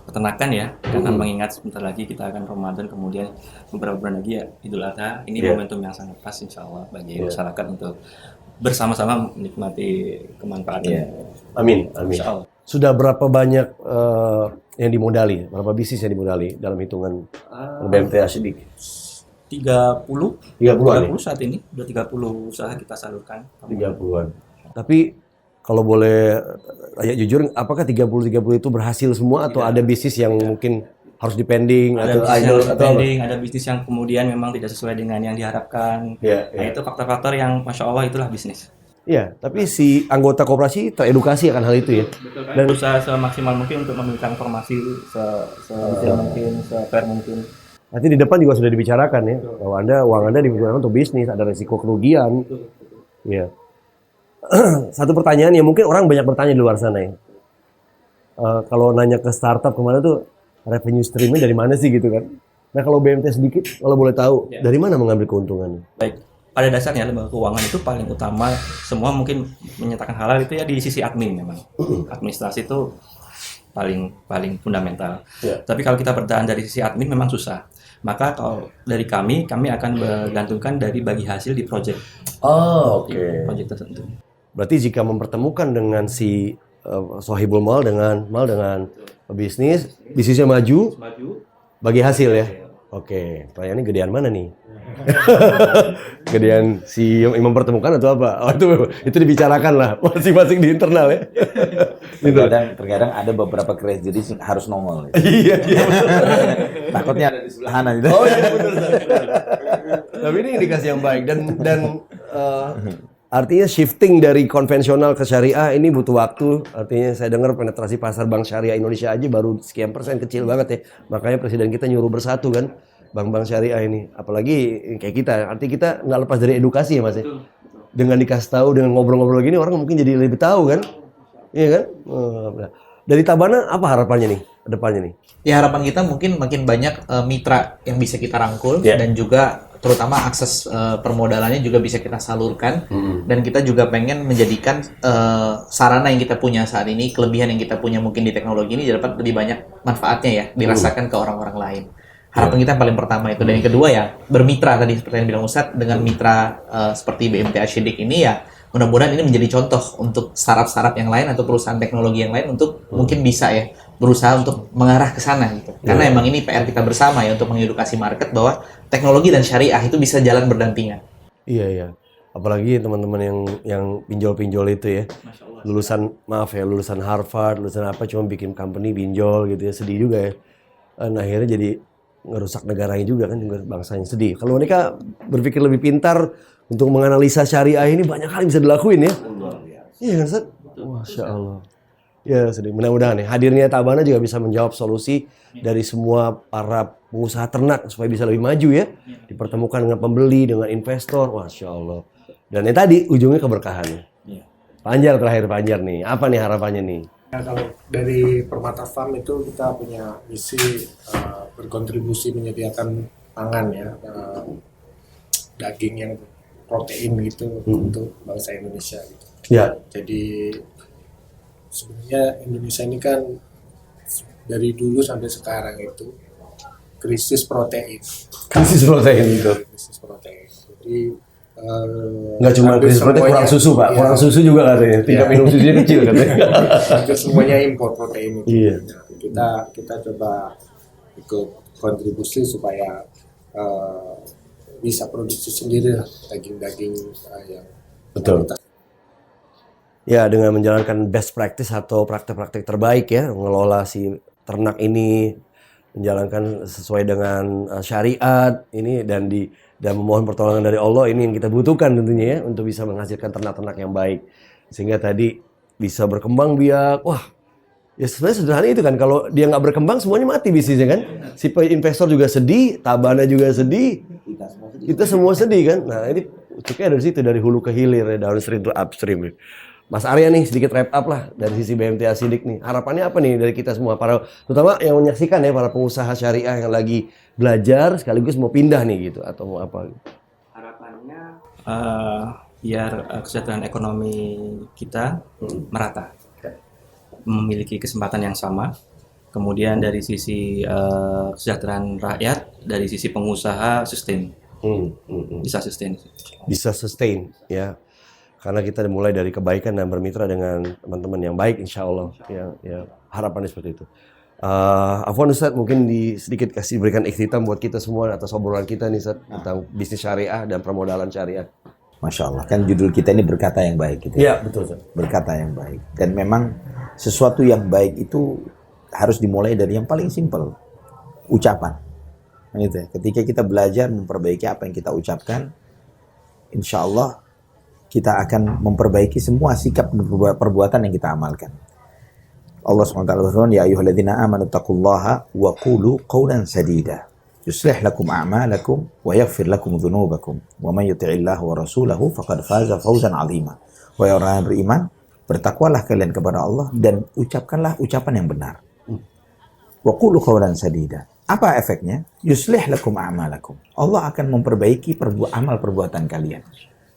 Speaker 6: peternakan ya, karena mengingat sebentar lagi kita akan Ramadan, kemudian beberapa bulan lagi ya Idul Adha. Ini momentum yang sangat pas insya Allah bagi masyarakat untuk bersama-sama menikmati kemanfaatan.
Speaker 4: Amin. Sudah berapa banyak yang dimodali? Berapa bisnis yang dimodali dalam hitungan BMT Asyidik?
Speaker 6: 30 saat ini. Udah 30 usaha kita salurkan.
Speaker 4: 30-an. Tapi kalau boleh jujur, apakah 30 itu berhasil semua atau ada bisnis yang mungkin harus dipending atau idle atau apa?
Speaker 6: Ada bisnis yang kemudian memang tidak sesuai dengan yang diharapkan. Nah, itu faktor-faktor yang Masya Allah itulah bisnis.
Speaker 4: Iya, tapi si anggota koperasi teredukasi akan hal itu ya.
Speaker 6: Dan berusaha semaksimal mungkin untuk memberikan informasi sedetail mungkin, se-fair mungkin.
Speaker 4: Nanti di depan juga sudah dibicarakan ya, bahwa uang Anda digunakan untuk bisnis, ada resiko kerugian. Iya. Satu pertanyaan yang mungkin orang banyak bertanya di luar sana ya. Kalau nanya ke startup kemana tuh, revenue streamnya dari mana sih gitu kan? Nah kalau BMT sedikit, kalau boleh tahu, dari mana mengambil keuntungan?
Speaker 6: Baik, pada dasarnya lembaga keuangan itu paling utama, semua mungkin menyatakan halal itu ya di sisi admin memang. Administrasi itu paling fundamental. Tapi kalau kita bertahan dari sisi admin memang susah. Maka kalau dari kami akan bergantungkan dari bagi hasil di project. Project tertentu.
Speaker 4: Berarti jika mempertemukan dengan si sohibul mal dengan bisnisnya maju, bagi hasil ya. Oke, pertanyaannya gedean mana nih? Gedean si yang mempertemukan atau apa? Oh, itu dibicarakan lah masing-masing di internal ya.
Speaker 1: Terkadang ada beberapa crazy jadi harus nongol.
Speaker 4: Iya.
Speaker 1: Takutnya ada di sebelah sana gitu.
Speaker 4: Oh iya benar. Tapi ini indikasi yang baik dan artinya shifting dari konvensional ke syariah ini butuh waktu. Artinya saya dengar penetrasi pasar bank syariah Indonesia aja baru sekian persen, kecil banget ya. Makanya presiden kita nyuruh bersatu kan bank-bank syariah ini. Apalagi kayak kita. Artinya kita nggak lepas dari edukasi ya Mas ya. Dengan dikasih tahu, dengan ngobrol-ngobrol gini orang mungkin jadi lebih tahu kan. Iya kan? Dari Tabana apa harapannya nih ke depannya nih?
Speaker 3: Ya harapan kita mungkin makin banyak mitra yang bisa kita rangkul dan juga terutama akses permodalannya juga bisa kita salurkan dan kita juga pengen menjadikan sarana yang kita punya saat ini, kelebihan yang kita punya mungkin di teknologi ini dapat lebih banyak manfaatnya ya dirasakan ke orang-orang lain. Harapan kita yang paling pertama itu, dan yang kedua ya bermitra tadi seperti yang bilang Ustadz, dengan mitra seperti BMT Asyidik ini ya mudah-mudahan ini menjadi contoh untuk startup-startup yang lain atau perusahaan teknologi yang lain untuk mungkin bisa ya berusaha untuk mengarah ke sana gitu. Karena emang ini PR kita bersama ya untuk mengedukasi market bahwa teknologi dan syariah itu bisa jalan berdampingan.
Speaker 4: Iya, iya. Apalagi teman-teman yang pinjol-pinjol itu ya. Lulusan Harvard, lulusan apa cuma bikin company pinjol gitu ya. Sedih juga ya. Dan akhirnya jadi ngerusak negaranya juga kan, juga bangsanya sedih. Kalau mereka berpikir lebih pintar untuk menganalisa syariah ini banyak hal yang bisa dilakuin ya. Iya kan, Ustaz? Masya Allah. Ya, sedih. Mudah-mudahan ya hadirnya Tabana juga bisa menjawab solusi dari semua para pengusaha ternak supaya bisa lebih maju ya. Dipertemukan dengan pembeli, dengan investor. Masya Allah. Dan yang tadi ujungnya keberkahannya. Panjar terakhir, Panjar nih. Apa nih harapannya nih?
Speaker 5: Nah, kalau dari Permata Farm itu kita punya misi berkontribusi menyediakan pangan ya, daging yang protein gitu untuk bangsa Indonesia gitu.
Speaker 4: Ya.
Speaker 5: Jadi sebenarnya Indonesia ini kan dari dulu sampai sekarang itu krisis protein.
Speaker 4: Krisis protein itu.
Speaker 5: Krisis protein. Jadi
Speaker 4: Nggak cuma krisis protein, kurang susu Pak.
Speaker 5: Ya,
Speaker 4: kurang susu juga katanya. Tingkat minum susunya kecil katanya.
Speaker 5: hampir semuanya impor protein itu.
Speaker 4: Iya.
Speaker 5: Nah, kita coba ikut kontribusi supaya bisa produksi sendiri lah daging-daging yang
Speaker 4: Betul.
Speaker 5: kualitas.
Speaker 4: Ya, dengan menjalankan best practice atau praktek-praktek terbaik ya, mengelola si ternak ini, menjalankan sesuai dengan syariat ini dan memohon pertolongan dari Allah, ini yang kita butuhkan tentunya ya untuk bisa menghasilkan ternak-ternak yang baik. Sehingga tadi bisa berkembang biak. Wah, ya sebenarnya sederhana itu kan, kalau dia nggak berkembang semuanya mati bisnisnya kan. Si investor juga sedih, Tabana juga sedih, kita semua sedih kan. Nah ini ucuknya dari situ, dari hulu ke hilir, ya, downstream to upstream. Mas Arya nih sedikit wrap up lah dari sisi BMTA Sidik nih. Harapannya apa nih dari kita semua, para terutama yang menyaksikan ya, para pengusaha syariah yang lagi belajar sekaligus mau pindah nih gitu atau mau apa?
Speaker 6: Harapannya biar kesejahteraan ekonomi kita merata, memiliki kesempatan yang sama. Kemudian dari sisi kesejahteraan rakyat, dari sisi pengusaha sustain, bisa sustain.
Speaker 4: Bisa sustain ya. Karena kita mulai dari kebaikan dan bermitra dengan teman-teman yang baik, insya Allah. Ya, harapannya seperti itu. Afwan Ustaz, mungkin sedikit berikan ikhtitam buat kita semua atas obrolan kita nih Ustaz, tentang bisnis syariah dan permodalan syariah.
Speaker 1: Masya Allah, kan judul kita ini berkata yang baik gitu.
Speaker 4: Iya, betul Ustaz.
Speaker 1: Berkata yang baik. Dan memang sesuatu yang baik itu harus dimulai dari yang paling simpel, ucapan. Gitu ya. Ketika kita belajar memperbaiki apa yang kita ucapkan, insya Allah kita akan memperbaiki semua sikap dan perbuatan yang kita amalkan. Allah SWT berfirman, ya ayyuhalladzina amanu taqullaha wa qulu qawlan sadida yuslih lakum a'malakum wa yaghfir lakum dhunubakum wa man yuti'illaha wa rasulahu faqad faza fawzan 'azima. Wahai orang yang beriman, bertakwalah kalian kepada Allah dan ucapkanlah ucapan yang benar. Wa qulu qawlan sadida. Apa efeknya? Yuslih lakum a'malakum. Allah akan memperbaiki amal perbuatan kalian.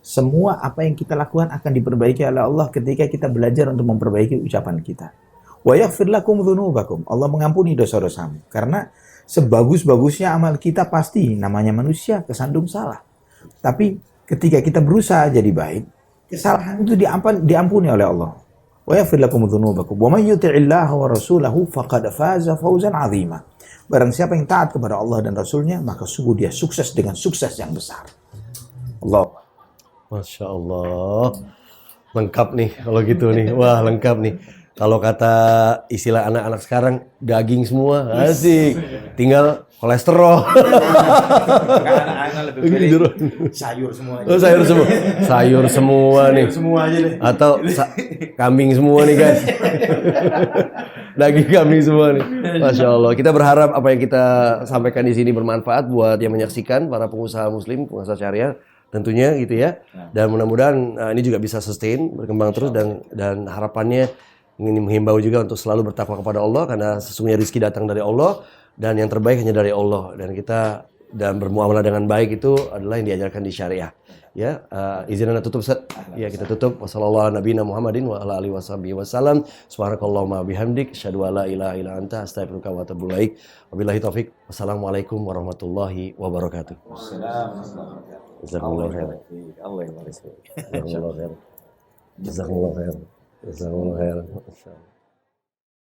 Speaker 1: Semua apa yang kita lakukan akan diperbaiki oleh Allah ketika kita belajar untuk memperbaiki ucapan kita. Wa yaghfir lakum dzunubakum. Allah mengampuni dosa-dosamu. Karena sebagus-bagusnya amal kita pasti namanya manusia kesandung salah. Tapi ketika kita berusaha jadi baik, kesalahan itu diampuni oleh Allah. Wa yaghfir lakum dzunubakum wa man yuti'illaha wa rasulahu faqad faza fawzan 'azima. Barang siapa yang taat kepada Allah dan Rasulnya, maka sungguh dia sukses dengan sukses yang besar. Allah.
Speaker 4: Masya Allah, lengkap nih kalau gitu nih. Wah, lengkap nih. Kalau kata istilah anak-anak sekarang, daging semua, asik. Tinggal kolesterol.
Speaker 1: Sayur semua.
Speaker 4: Oh, sayur semua. Sayur semua nih.
Speaker 1: Semua aja deh.
Speaker 4: Atau kambing semua nih guys. Daging kambing semua nih. Masya Allah. Kita berharap apa yang kita sampaikan di sini bermanfaat buat yang menyaksikan, para pengusaha muslim, pengusaha syariah. Tentunya gitu ya. Dan mudah-mudahan ini juga bisa sustain, berkembang terus dan harapannya ingin menghimbau juga untuk selalu bertakwa kepada Allah karena sesungguhnya rezeki datang dari Allah dan yang terbaik hanya dari Allah dan bermuamalah dengan baik itu adalah yang diajarkan di syariah. Ya, izin anda tutup Ustaz. Ya, kita tutup. Wassallallahu nabiyana Muhammadin wa ala alihi wasallam. Subhanakallahumma bihamdik asyhadu an la ilaha illa anta astaghfiruka wa atubu ilaik. Wabillahi taufik. Wassalamualaikum warahmatullahi wabarakatuh.
Speaker 1: Assalamualaikum.
Speaker 4: Jazakumullah khair.
Speaker 1: Allah yang
Speaker 4: Jazakumullah khair. Jazakumullah khair. Masya Allah.